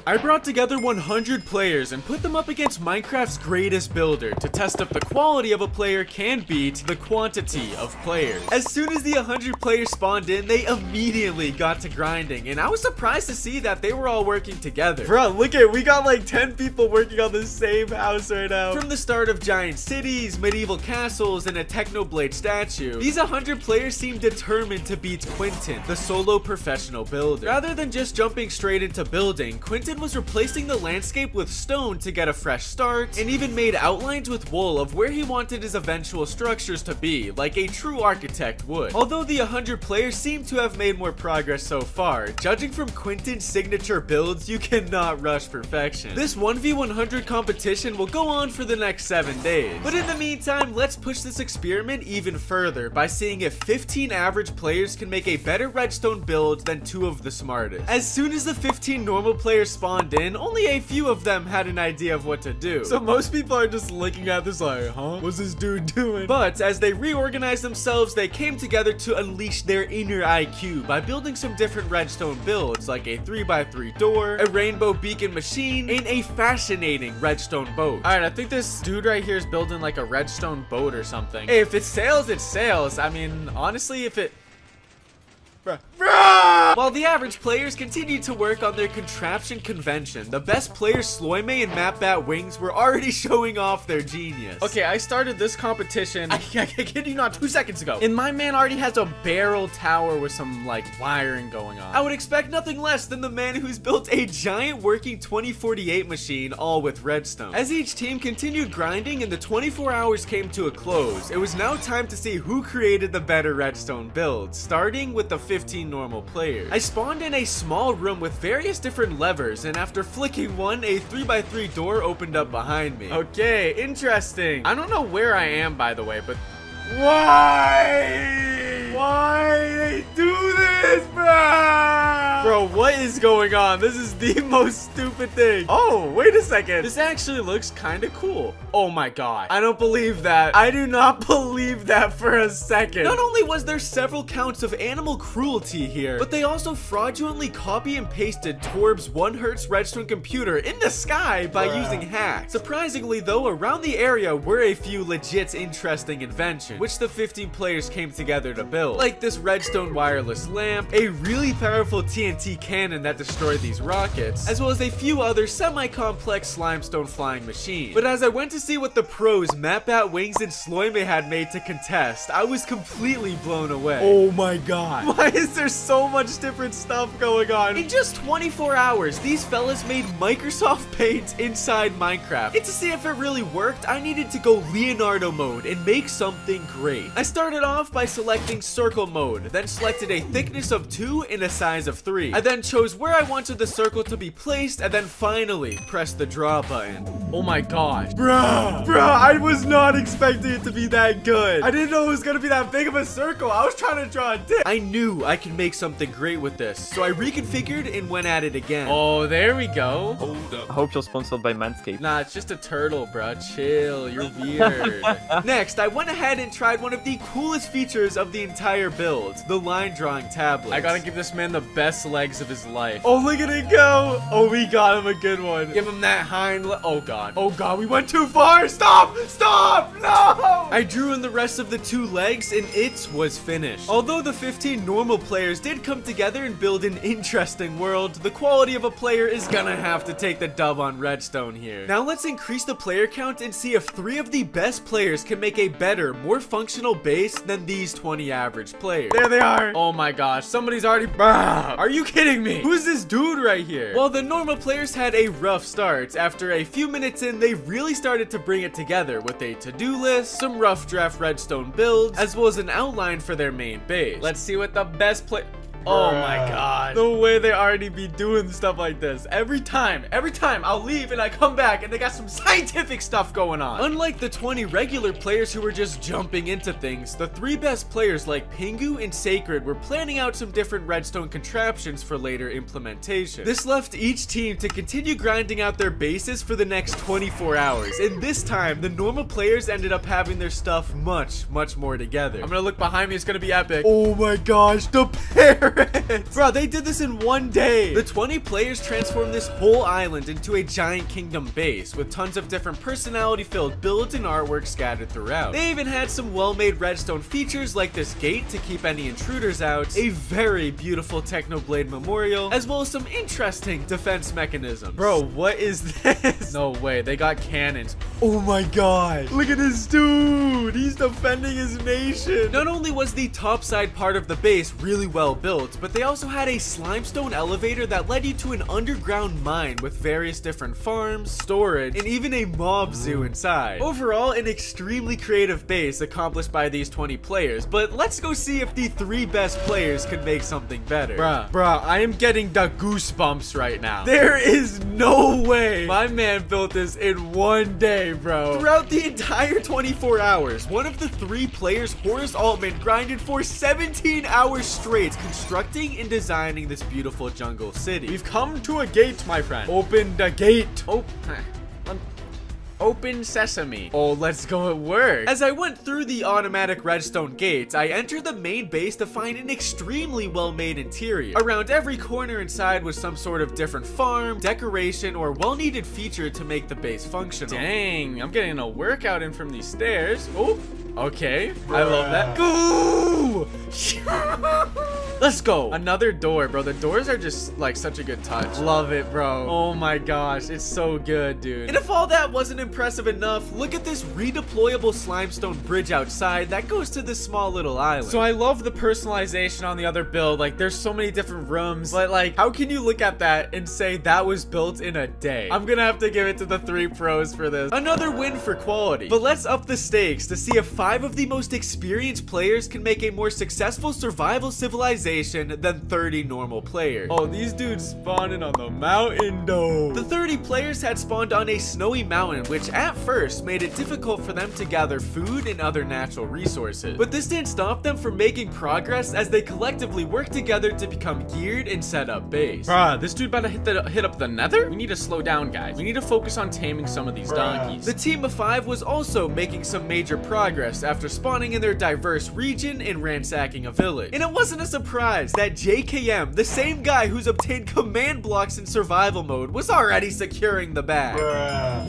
I brought together 100 players and put them up against Minecraft's greatest builder to test if the quality of a player can beat the quantity of players. As soon as the 100 players spawned in, they immediately got to grinding, and I was surprised to see that they were all working together. Bro, look at, we got like 10 people working on the same house right now. From the start of giant cities, medieval castles, and a Technoblade statue, these 100 players seemed determined to beat Quentin, the solo professional builder. Rather than just jumping straight into building, Quentin was replacing the landscape with stone to get a fresh start, and even made outlines with wool of where he wanted his eventual structures to be, like a true architect would. Although the 100 players seem to have made more progress so far, judging from Quentin's signature builds, you cannot rush perfection. This 1v100 competition will go on for the next 7 days. But in the meantime, let's push this experiment even further by seeing if 15 average players can make a better redstone build than 2 of the smartest. As soon as the 15 normal players spawned in, only a few of them had an idea of what to do. So most people are just looking at this like, huh? What's this dude doing? But as they reorganized themselves, they came together to unleash their inner IQ by building some different redstone builds, like a 3x3 door, a rainbow beacon machine, and a fascinating redstone boat. Alright, I think this dude right here is building like a redstone boat or something. Hey, if it sails, it sails. I mean, honestly, if it... Bruh. While the average players continued to work on their contraption convention, the best players Sloime and MapBat Wings were already showing off their genius. Okay, I started this competition, I kid you not, 2 seconds ago, and my man already has a barrel tower with some like wiring going on. I would expect nothing less than the man who's built a giant working 2048 machine, all with redstone. As each team continued grinding and the 24 hours came to a close, it was now time to see who created the better redstone build, starting with the 15 normal players. I spawned in a small room with various different levers, and after flicking one, a 3x3 door opened up behind me. Okay, interesting. I don't know where I am, by the way, but why? Why they do this, bro? Bro, what is going on? This is the most stupid thing. Oh, wait a second. This actually looks kind of cool. Oh my god. I don't believe that. I do not believe that for a second. Not only was there several counts of animal cruelty here, but they also fraudulently copy and pasted Torb's 1Hz redstone computer in the sky by using hacks. Surprisingly though, around the area were a few legit interesting inventions, which the 15 players came together to build. Like this redstone wireless lamp, a really powerful TNT cannon that destroyed these rockets, as well as a few other semi-complex limestone flying machines. But as I went to see what the pros MapBat Wings and Sloime had made to contest, I was completely blown away. Oh my god. Why is there so much different stuff going on? In just 24 hours, these fellas made Microsoft Paint inside Minecraft. And to see if it really worked, I needed to go Leonardo mode and make something great. I started off by selecting circle mode, then selected a thickness of 2 and a size of 3. I then chose where I wanted the circle to be placed, and then finally pressed the draw button. Oh my gosh. Bruh, I was not expecting it to be that good. I didn't know it was gonna be that big of a circle. I was trying to draw a dick. I knew I could make something great with this, so I reconfigured and went at it again. Oh, there we go. Hold up. I hope you're sponsored by Manscaped. Nah, it's just a turtle, bruh. Chill, you're weird. Next, I went ahead and tried one of the coolest features of the entire build, the line drawing tablet. I gotta give this man the best legs of his life. Oh, look at it go. Oh, we got him a good one. Give him that hind leg. Oh god. Oh god, we went too far. Stop! Stop! No! I drew in the rest of the 2 legs and it was finished. Although the 15 normal players did come together and build an interesting world, the quality of a player is gonna have to take the dub on redstone here. Now let's increase the player count and see if 3 of the best players can make a better, more functional base than these 20 average players. There they are. Oh my gosh, somebody's already... Are you kidding me? Who's this dude right here? Well, the normal players had a rough start. After a few minutes in, they really started to bring it together with a to-do list, some rough draft redstone builds, as well as an outline for their main base. Let's see what the best play... Oh my god. The way they already be doing stuff like this. Every time I'll leave and I come back and they got some scientific stuff going on. Unlike the 20 regular players who were just jumping into things, the 3 best players like Pingu and Sacred were planning out some different redstone contraptions for later implementation. This left each team to continue grinding out their bases for the next 24 hours. And this time, the normal players ended up having their stuff much more together. I'm gonna look behind me, it's gonna be epic. Oh my gosh, the pair turrets. Bro, they did this in one day. The 20 players transformed this whole island into a giant kingdom base with tons of different personality-filled builds and artwork scattered throughout. They even had some well-made redstone features like this gate to keep any intruders out, a very beautiful Technoblade memorial, as well as some interesting defense mechanisms. Bro, what is this? No way, they got cannons. Oh my god, look at this dude. He's defending his nation. Not only was the topside part of the base really well built, but they also had a slimestone elevator that led you to an underground mine with various different farms, storage, and even a mob zoo inside. Overall, an extremely creative base accomplished by these 20 players, but let's go see if the 3 best players could make something better. Bruh, I am getting the goosebumps right now. There is no way my man built this in one day, bro. Throughout the entire 24 hours, one of the 3 players, Horace Altman, grinded for 17 hours straight constructing and designing this beautiful jungle city. We've come to a gate, my friend. Open the gate. Open sesame. Oh, let's go at work. As I went through the automatic redstone gates, I entered the main base to find an extremely well-made interior. Around every corner inside was some sort of different farm, decoration, or well-needed feature to make the base functional. Dang, I'm getting a workout in from these stairs. Oh, okay. I love that. Go! Let's go. Another door, bro. The doors are just like such a good touch. Love it, bro. Oh my gosh, it's so good, dude. And if all that wasn't impressive enough, look at this redeployable slimestone bridge outside that goes to this small little island. So I love the personalization on the other build. Like, there's so many different rooms, but like, how can you look at that and say that was built in a day? I'm gonna have to give it to the 3 pros for this. Another win for quality. But let's up the stakes to see if 5 of the most experienced players can make a more successful survival civilization than 30 normal players. Oh, these dudes spawning on the mountain though. The 30 players had spawned on a snowy mountain, which at first made it difficult for them to gather food and other natural resources. But this didn't stop them from making progress as they collectively worked together to become geared and set up base. Bruh, this dude about to hit up the nether? We need to slow down, guys. We need to focus on taming some of these donkeys. The team of 5 was also making some major progress after spawning in their diverse region and ransacking a village. And it wasn't a surprise that JKM, the same guy who's obtained command blocks in survival mode, was already securing the bag.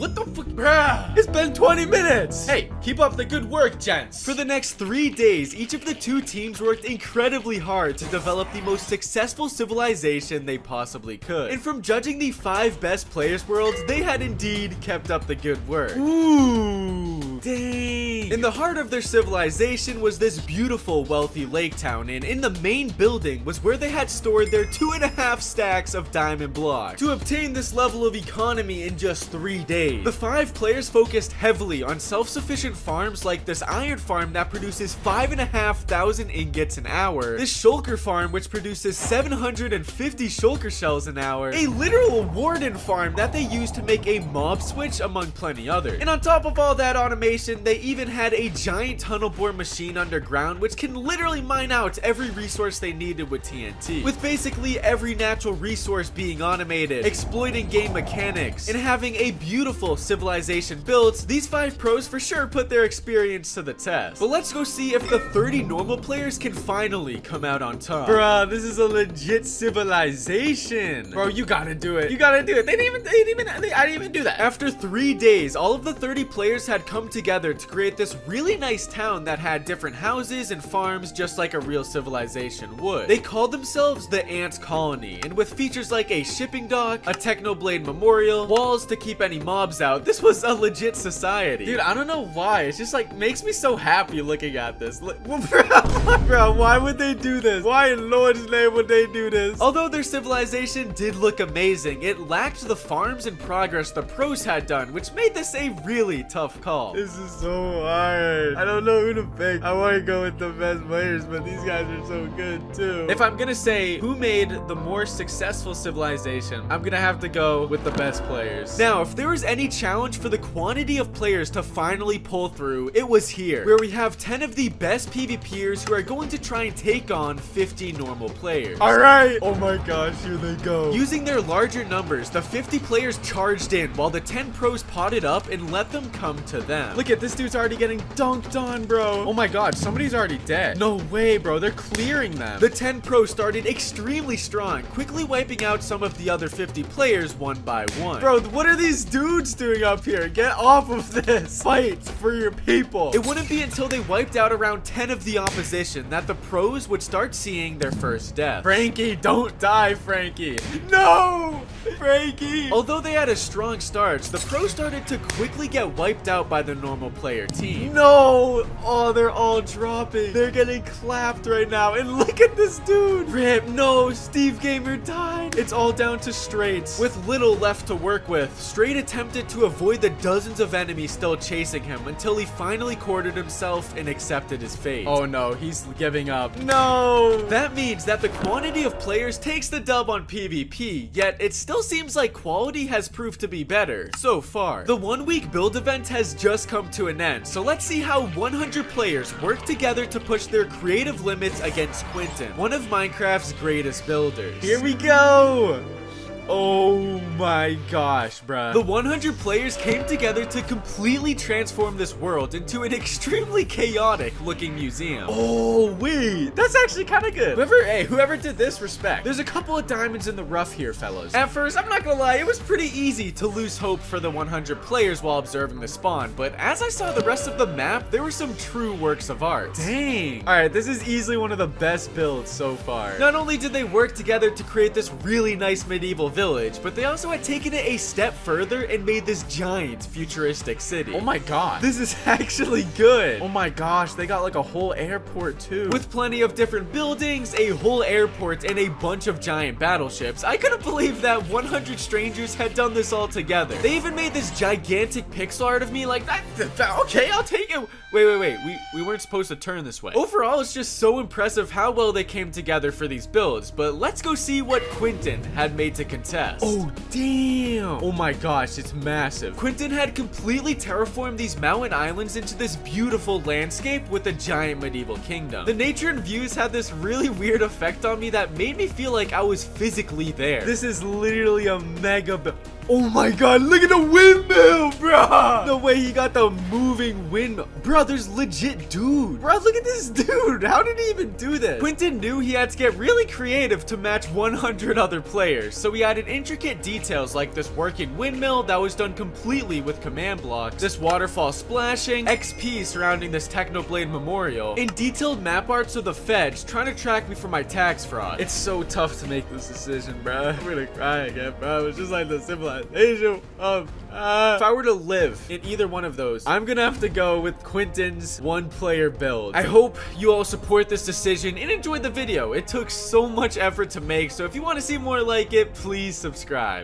What the fuck? Bruh, it's been 20 minutes. Hey, keep up the good work, gents. For the next 3 days, each of the 2 teams worked incredibly hard to develop the most successful civilization they possibly could. And from judging the 5 best players' worlds, they had indeed kept up the good work. Ooh, dang. In the heart of their civilization was this beautiful, wealthy lake town, and in the main building was where they had stored their 2.5 stacks of diamond blocks. To obtain this level of economy in just 3 days, the 5 players focused heavily on self-sufficient farms like this iron farm that produces 5,500 ingots an hour, this shulker farm which produces 750 shulker shells an hour, a literal warden farm that they used to make a mob switch among plenty others. And on top of all that automation, they even had a giant tunnel bore machine underground which can literally mine out every resource they needed with TNT, with basically every natural resource being automated, exploiting game mechanics, and having a beautiful civilization built. These 5 pros for sure put their experience to the test. But let's go see if the 30 normal players can finally come out on top. Bruh, this is a legit civilization. Bro, you gotta do it. You gotta do it. I didn't even do that. After 3 days, all of the 30 players had come together to create this really nice town that had different houses and farms just like a real civilization would. They called themselves the Ant Colony, and with features like a shipping dock, a Technoblade memorial, walls to keep any mobs out, this was a legit society. Dude, I don't know why. It's just like makes me so happy looking at this. Bro, why would they do this? Why in Lord's name would they do this? Although their civilization did look amazing, it lacked the farms and progress the pros had done, which made this a really tough call. This is so hard. I don't know who to pick. I want to go with the best players, but these guys are so good too. If I'm gonna say who made the more successful civilization, I'm gonna have to go with the best players. Now, if there was any challenge for the quantity of players to finally pull through, it was here, where we have 10 of the best PvPers who are going to try and take on 50 normal players. All right. Oh my gosh, here they go. Using their larger numbers, the 50 players charged in while the 10 pros potted up and let them come to them. Look at this dude's already getting dunked on, bro. Oh my god, somebody's already dead. No way, bro. They're clearing them. The 10 Pro started extremely strong, quickly wiping out some of the other 50 players one by one. Bro, what are these dudes doing up here? Get off of this. Fight for your people. It wouldn't be until they wiped out around 10 of the opposition that the pros would start seeing their first death. Frankie, don't die, Frankie. No! Frankie! Although they had a strong start, the pros started to quickly get wiped out by the normal player team. No! Oh, they're all dropping. They're getting clapped right now. And look at this dude. Rip, no, Steve Gamer died. It's all down to Straights. With little left to work with, Straight attempted to avoid the dozens of enemies still chasing him until he finally cornered himself and accepted his fate. Oh no, he's giving up. No! That means that the quantity of players takes the dub on PvP, yet it still seems like quality has proved to be better so far. The 1 week build event has just come to an end, so let's see how 100 players work together to push their creative limits against Quinton, one of Minecraft's greatest builders. Here we go! Oh my gosh, bruh. The 100 players came together to completely transform this world into an extremely chaotic looking museum. Oh, wait. That's actually kind of good. Whoever did this, respect. There's a couple of diamonds in the rough here, fellas. At first, I'm not gonna lie, it was pretty easy to lose hope for the 100 players while observing the spawn, but as I saw the rest of the map, there were some true works of art. Dang. All right, this is easily one of the best builds so far. Not only did they work together to create this really nice medieval village, but they also had taken it a step further and made this giant futuristic city. Oh my god, this is actually good. Oh my gosh, they got like a whole airport too, with plenty of different buildings, a whole airport, and a bunch of giant battleships. I couldn't believe that 100 strangers had done this all together. They even made this gigantic pixel art of me like that. Okay, I'll take it. Wait, we weren't supposed to turn this way. Overall, it's just so impressive how well they came together for these builds, but let's go see what Quinton had made to contest. Oh, damn. Oh my gosh, it's massive. Quinton had completely terraformed these mountain islands into this beautiful landscape with a giant medieval kingdom. The nature and views had this really weird effect on me that made me feel like I was physically there. This is literally a mega build. Oh my god, look at the windmill, bruh! The way he got the moving windmill. Bruh, there's legit dude. Bruh, look at this dude. How did he even do this? Quinton knew he had to get really creative to match 100 other players, so he added intricate details like this working windmill that was done completely with command blocks, this waterfall splashing, XP surrounding this Technoblade memorial, and detailed map arts of the feds trying to track me for my tax fraud. It's so tough to make this decision, bruh. I'm gonna cry again, bro. It's just like the simple of if I were to live in either one of those, I'm gonna have to go with Quinton's one-player build. I hope you all support this decision and enjoyed the video. It took so much effort to make, so if you want to see more like it, please subscribe.